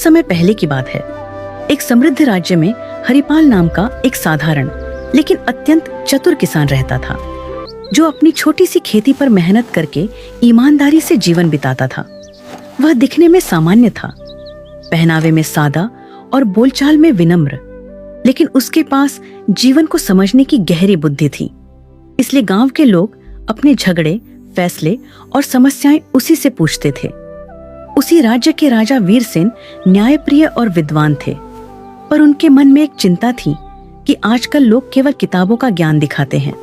समय पहले की बात है। एक समृद्ध राज्य में हरिपाल नाम का एक साधारण लेकिन अत्यंत चतुर किसान रहता था, जो अपनी छोटी सी खेती पर मेहनत करके ईमानदारी से जीवन बिताता था। वह दिखने में सामान्य था, पहनावे में सादा और बोलचाल में विनम्र, लेकिन उसके पास जीवन को समझने की गहरी बुद्धि थी। इसलिए गांव के लोग अपने झगड़े, फैसले और समस्याएं उसी से पूछते थे। उसी राज्य के राजा वीरसेन न्यायप्रिय और विद्वान थे, पर उनके मन में एक चिंता थी कि आजकल लोग केवल किताबों का ज्ञान दिखाते हैं,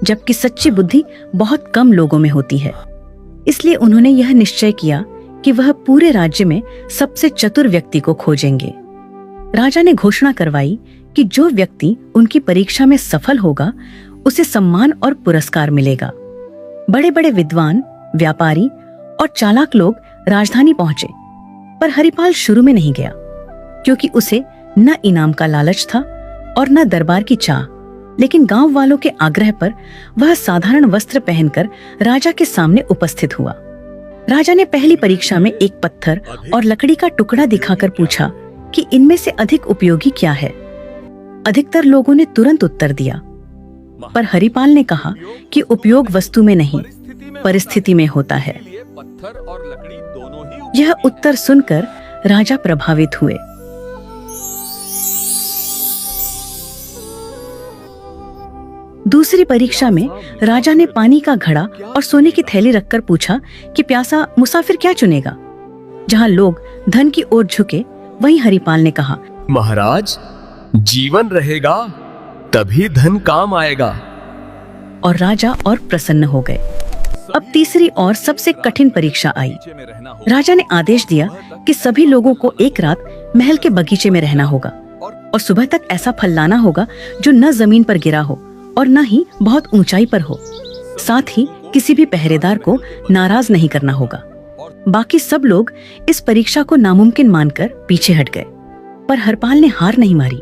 जबकि सच्ची बुद्धि बहुत कम लोगों में होती है। इसलिए उन्होंने यह निश्चय किया कि वह पूरे राज्य में सबसे चतुर व्यक्ति को खोजेंगे। राजा ने घोषणा करवाई कि जो व्यक्ति उनकी परीक्षा में सफल होगा, उसे सम्मान और पुरस्कार मिलेगा। बड़े बड़े विद्वान, व्यापारी और चालाक लोग राजधानी पहुंचे, पर हरिपाल शुरू में नहीं गया, क्योंकि उसे न इनाम का लालच था और न दरबार की चाह। लेकिन गांव वालों के आग्रह पर वह साधारण वस्त्र पहनकर राजा के सामने उपस्थित हुआ। राजा ने पहली परीक्षा में एक पत्थर और लकड़ी का टुकड़ा दिखाकर पूछा कि इनमें से अधिक उपयोगी क्या है। अधिकतर लोगों ने तुरंत उत्तर दिया, पर हरिपाल ने कहा कि उपयोग वस्तु में नहीं, परिस्थिति में होता है। यह उत्तर सुनकर राजा प्रभावित हुए। दूसरी परीक्षा में राजा ने पानी का घड़ा और सोने की थैली रखकर पूछा कि प्यासा मुसाफिर क्या चुनेगा। जहां लोग धन की ओर झुके, वहीं हरिपाल ने कहा, महाराज, जीवन रहेगा तभी धन काम आएगा। और राजा और प्रसन्न हो गए। अब तीसरी और सबसे कठिन परीक्षा आई। राजा ने आदेश दिया कि सभी लोगों को एक रात महल के बगीचे में रहना होगा और सुबह तक ऐसा फल लाना होगा जो न जमीन पर गिरा हो और न ही बहुत ऊंचाई पर हो। साथ ही किसी भी पहरेदार को नाराज नहीं करना होगा। बाकी सब लोग इस परीक्षा को नामुमकिन मानकर पीछे हट गए, पर हरिपाल ने हार नहीं मारी।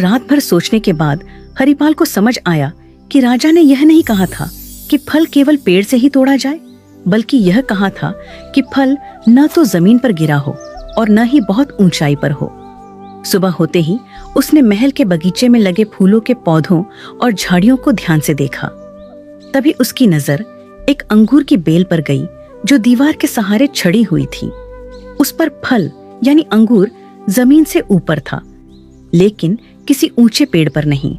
रात भर सोचने के बाद हरिपाल को समझ आया कि राजा ने यह नहीं कहा था कि फल केवल पेड़ से ही तोड़ा जाए, बल्कि यह कहा था कि फल न तो जमीन पर गिरा हो और न ही बहुत ऊंचाई पर हो। सुबह होते ही उसने महल के बगीचे में लगे फूलों के पौधों और झाड़ियों को ध्यान से देखा। तभी उसकी नजर एक अंगूर की बेल पर गई, जो दीवार के सहारे छड़ी हुई थी। उस पर फल यानी अंगूर जमीन से ऊपर था, लेकिन किसी ऊंचे पेड़ पर नहीं।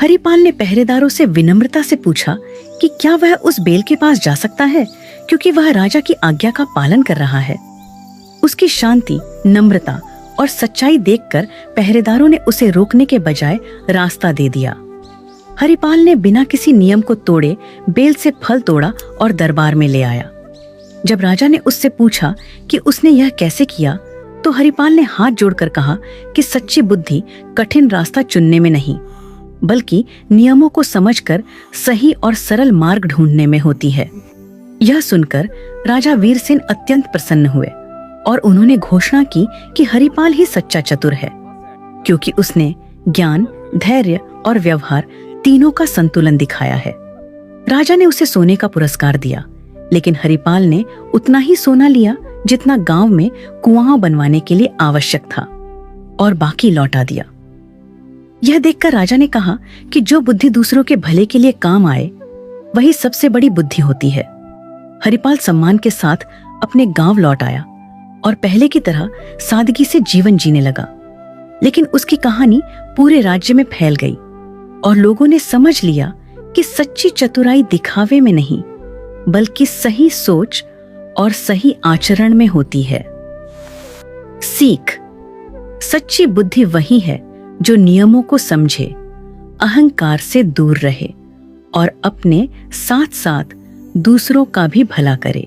हरिपाल ने पहरेदारों से विनम्रता से पूछा कि क्या वह उस बेल के पास जा सकता है, क्योंकि वह राजा की आज्ञा का पालन कर रहा है। उसकी शांति, नम्रता और सच्चाई देखकर पहरेदारों ने उसे रोकने के बजाय रास्ता दे दिया। हरिपाल ने बिना किसी नियम को तोड़े बेल से फल तोड़ा और दरबार में ले आया। जब राजा ने उससे पूछा कि उसने यह कैसे किया, तो हरिपाल ने हाथ जोड़कर कहा कि सच्ची बुद्धि कठिन रास्ता चुनने में नहीं, बल्कि नियमों को समझकर सही और सरल मार्ग ढूंढने में होती है। यह सुनकर राजा वीरसेन अत्यंत प्रसन्न हुए और उन्होंने घोषणा की कि हरिपाल ही सच्चा चतुर है, क्योंकि उसने ज्ञान, धैर्य और व्यवहार तीनों का संतुलन दिखाया है। राजा ने उसे सोने का पुरस्कार दिया, लेकिन हरिपाल ने उतना ही सोना लिया जितना गांव में कुआं बनवाने के लिए आवश्यक था, और बाकी लौटा दिया। यह देखकर राजा ने कहा कि जो बुद्धि दूसरों के भले के लिए काम आए, वही सबसे बड़ी बुद्धि होती है। हरिपाल सम्मान के साथ अपने गांव लौट आया और पहले की तरह सादगी से जीवन जीने लगा। लेकिन उसकी कहानी पूरे राज्य में फैल गई और लोगों ने समझ लिया कि सच्ची चतुराई दिखावे में नहीं, बल्कि सही सोच और सही आचरण में होती है। सीख: सच्ची बुद्धि वही है जो नियमों को समझे, अहंकार से दूर रहे और अपने साथ साथ दूसरों का भी भला करे।